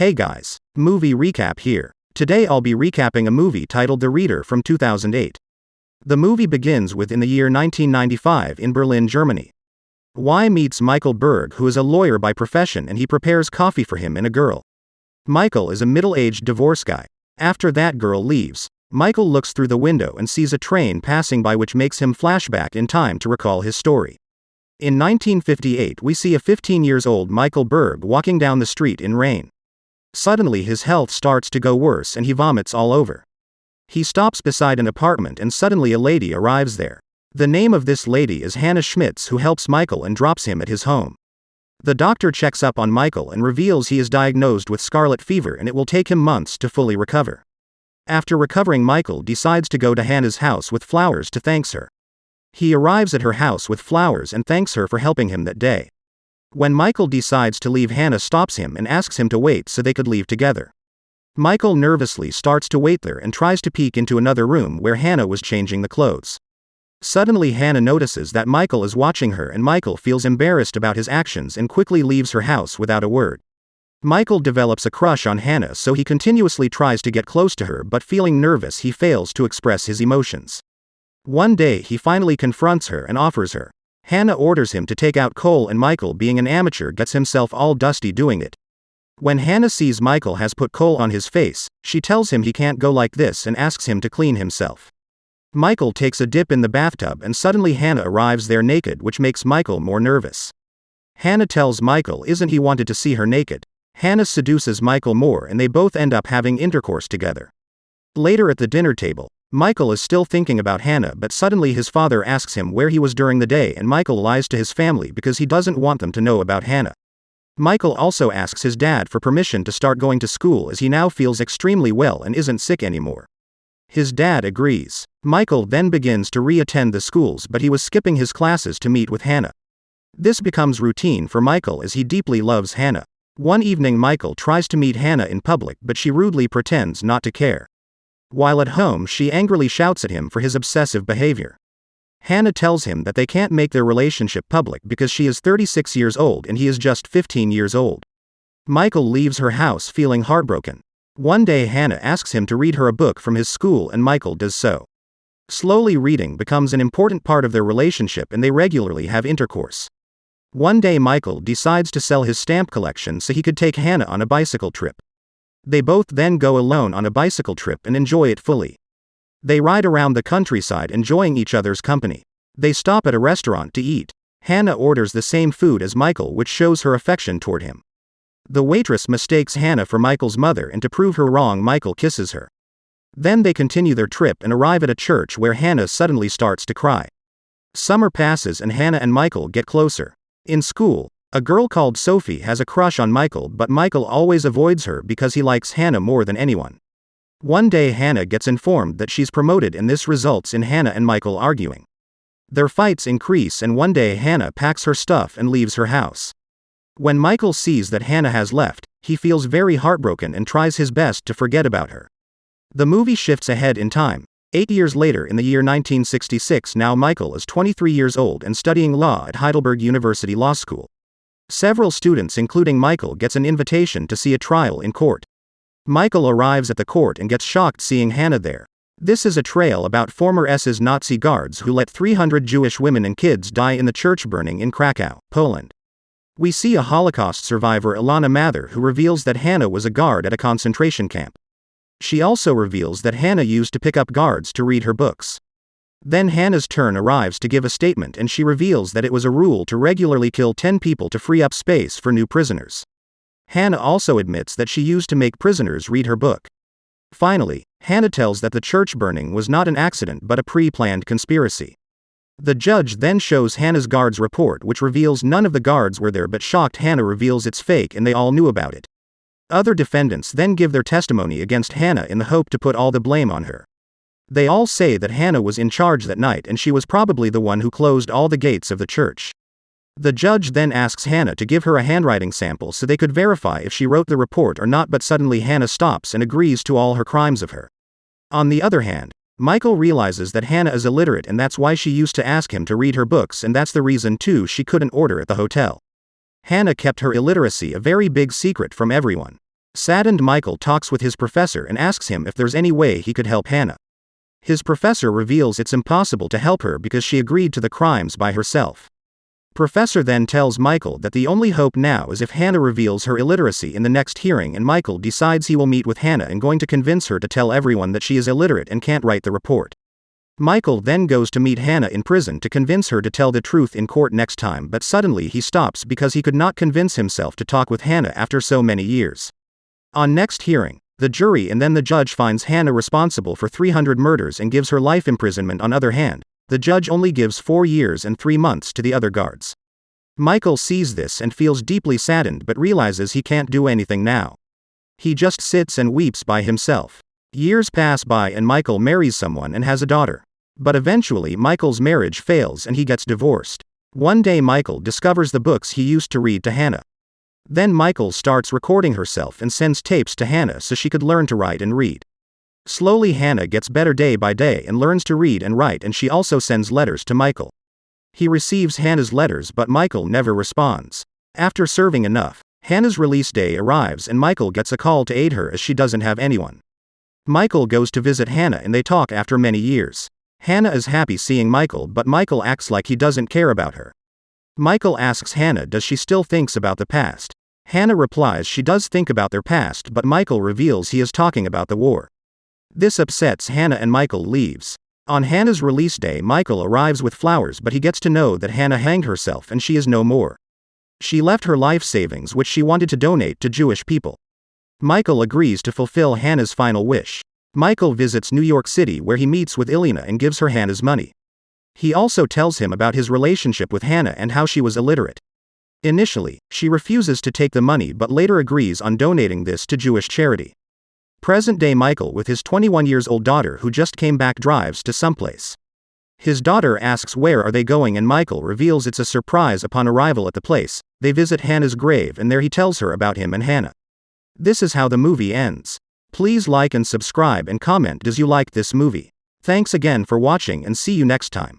Hey guys, movie recap here. Today I'll be recapping a movie titled The Reader from 2008. The movie begins with in the year 1995 in Berlin, Germany. Y meets Michael Berg, who is a lawyer by profession, and he prepares coffee for him and a girl. Michael is a middle-aged divorce guy. After that girl leaves, Michael looks through the window and sees a train passing by, which makes him flashback in time to recall his story. In 1958 we see a 15-year-old Michael Berg walking down the street in rain. Suddenly his health starts to go worse and he vomits all over. He stops beside an apartment and suddenly a lady arrives there. The name of this lady is Hannah Schmitz, who helps Michael and drops him at his home. The doctor checks up on Michael and reveals he is diagnosed with scarlet fever and it will take him months to fully recover. After recovering, Michael decides to go to Hannah's house with flowers to thank her. He arrives at her house with flowers and thanks her for helping him that day. When Michael decides to leave, Hannah stops him and asks him to wait so they could leave together. Michael nervously starts to wait there and tries to peek into another room where Hannah was changing the clothes. Suddenly Hannah notices that Michael is watching her and Michael feels embarrassed about his actions and quickly leaves her house without a word. Michael develops a crush on Hannah, so he continuously tries to get close to her, but feeling nervous he fails to express his emotions. One day he finally confronts her and offers her. Hannah orders him to take out coal and Michael, being an amateur, gets himself all dusty doing it. When Hannah sees Michael has put coal on his face, she tells him he can't go like this and asks him to clean himself. Michael takes a dip in the bathtub and suddenly Hannah arrives there naked, which makes Michael more nervous. Hannah tells Michael isn't he wanted to see her naked. Hannah seduces Michael more and they both end up having intercourse together. Later at the dinner table, Michael is still thinking about Hannah, but suddenly his father asks him where he was during the day and Michael lies to his family because he doesn't want them to know about Hannah. Michael also asks his dad for permission to start going to school as he now feels extremely well and isn't sick anymore. His dad agrees. Michael then begins to re-attend the schools, but he was skipping his classes to meet with Hannah. This becomes routine for Michael as he deeply loves Hannah. One evening Michael tries to meet Hannah in public, but she rudely pretends not to care. While at home she angrily shouts at him for his obsessive behavior. Hannah tells him that they can't make their relationship public because she is 36 years old and he is just 15 years old. Michael leaves her house feeling heartbroken. One day Hannah asks him to read her a book from his school and Michael does so. Slowly reading becomes an important part of their relationship and they regularly have intercourse. One day Michael decides to sell his stamp collection so he could take Hannah on a bicycle trip. They both then go alone on a bicycle trip and enjoy it fully. They ride around the countryside enjoying each other's company. They stop at a restaurant to eat. Hannah orders the same food as Michael, which shows her affection toward him. The waitress mistakes Hannah for Michael's mother and to prove her wrong Michael kisses her. Then they continue their trip and arrive at a church where Hannah suddenly starts to cry. Summer passes and Hannah and Michael get closer. In school, a girl called Sophie has a crush on Michael, but Michael always avoids her because he likes Hannah more than anyone. One day Hannah gets informed that she's promoted and this results in Hannah and Michael arguing. Their fights increase and one day Hannah packs her stuff and leaves her house. When Michael sees that Hannah has left, he feels very heartbroken and tries his best to forget about her. The movie shifts ahead in time. 8 years later, in the year 1966, now Michael is 23 years old and studying law at Heidelberg University Law School. Several students, including Michael, gets an invitation to see a trial in court. Michael arrives at the court and gets shocked seeing Hannah there. This is a trial about former SS Nazi guards who let 300 Jewish women and kids die in the church burning in Krakow, Poland. We see a Holocaust survivor, Ilana Mather, who reveals that Hannah was a guard at a concentration camp. She also reveals that Hannah used to pick up guards to read her books. Then Hannah's turn arrives to give a statement and she reveals that it was a rule to regularly kill 10 people to free up space for new prisoners. Hannah also admits that she used to make prisoners read her book. Finally, Hannah tells that the church burning was not an accident but a pre-planned conspiracy. The judge then shows Hannah's guards report, which reveals none of the guards were there, but shocked Hannah reveals it's fake and they all knew about it. Other defendants then give their testimony against Hannah in the hope to put all the blame on her. They all say that Hannah was in charge that night and she was probably the one who closed all the gates of the church. The judge then asks Hannah to give her a handwriting sample so they could verify if she wrote the report or not, but suddenly Hannah stops and agrees to all her crimes of her. On the other hand, Michael realizes that Hannah is illiterate and that's why she used to ask him to read her books, and that's the reason too she couldn't order at the hotel. Hannah kept her illiteracy a very big secret from everyone. Saddened, Michael talks with his professor and asks him if there's any way he could help Hannah. His professor reveals it's impossible to help her because she agreed to the crimes by herself. Professor then tells Michael that the only hope now is if Hannah reveals her illiteracy in the next hearing, and Michael decides he will meet with Hannah and going to convince her to tell everyone that she is illiterate and can't write the report. Michael then goes to meet Hannah in prison to convince her to tell the truth in court next time, but suddenly he stops because he could not convince himself to talk with Hannah after so many years. On next hearing, the jury and then the judge finds Hannah responsible for 300 murders and gives her life imprisonment. On other hand, the judge only gives 4 years and 3 months to the other guards. Michael sees this and feels deeply saddened but realizes he can't do anything now. He just sits and weeps by himself. Years pass by and Michael marries someone and has a daughter. But eventually Michael's marriage fails and he gets divorced. One day Michael discovers the books he used to read to Hannah. Then Michael starts recording herself and sends tapes to Hannah so she could learn to write and read. Slowly Hannah gets better day by day and learns to read and write, and she also sends letters to Michael. He receives Hannah's letters but Michael never responds. After serving enough, Hannah's release day arrives and Michael gets a call to aid her as she doesn't have anyone. Michael goes to visit Hannah and they talk after many years. Hannah is happy seeing Michael but Michael acts like he doesn't care about her. Michael asks Hannah does she still thinks about the past. Hannah replies she does think about their past, but Michael reveals he is talking about the war. This upsets Hannah and Michael leaves. On Hannah's release day, Michael arrives with flowers but he gets to know that Hannah hanged herself and she is no more. She left her life savings which she wanted to donate to Jewish people. Michael agrees to fulfill Hannah's final wish. Michael visits New York City where he meets with Ilina and gives her Hannah's money. He also tells him about his relationship with Hannah and how she was illiterate. Initially, she refuses to take the money but later agrees on donating this to Jewish charity. Present-day Michael with his 21-year-old daughter who just came back drives to someplace. His daughter asks where are they going and Michael reveals it's a surprise. Upon arrival at the place, they visit Hannah's grave and there he tells her about him and Hannah. This is how the movie ends. Please like and subscribe and comment does you like this movie. Thanks again for watching and see you next time.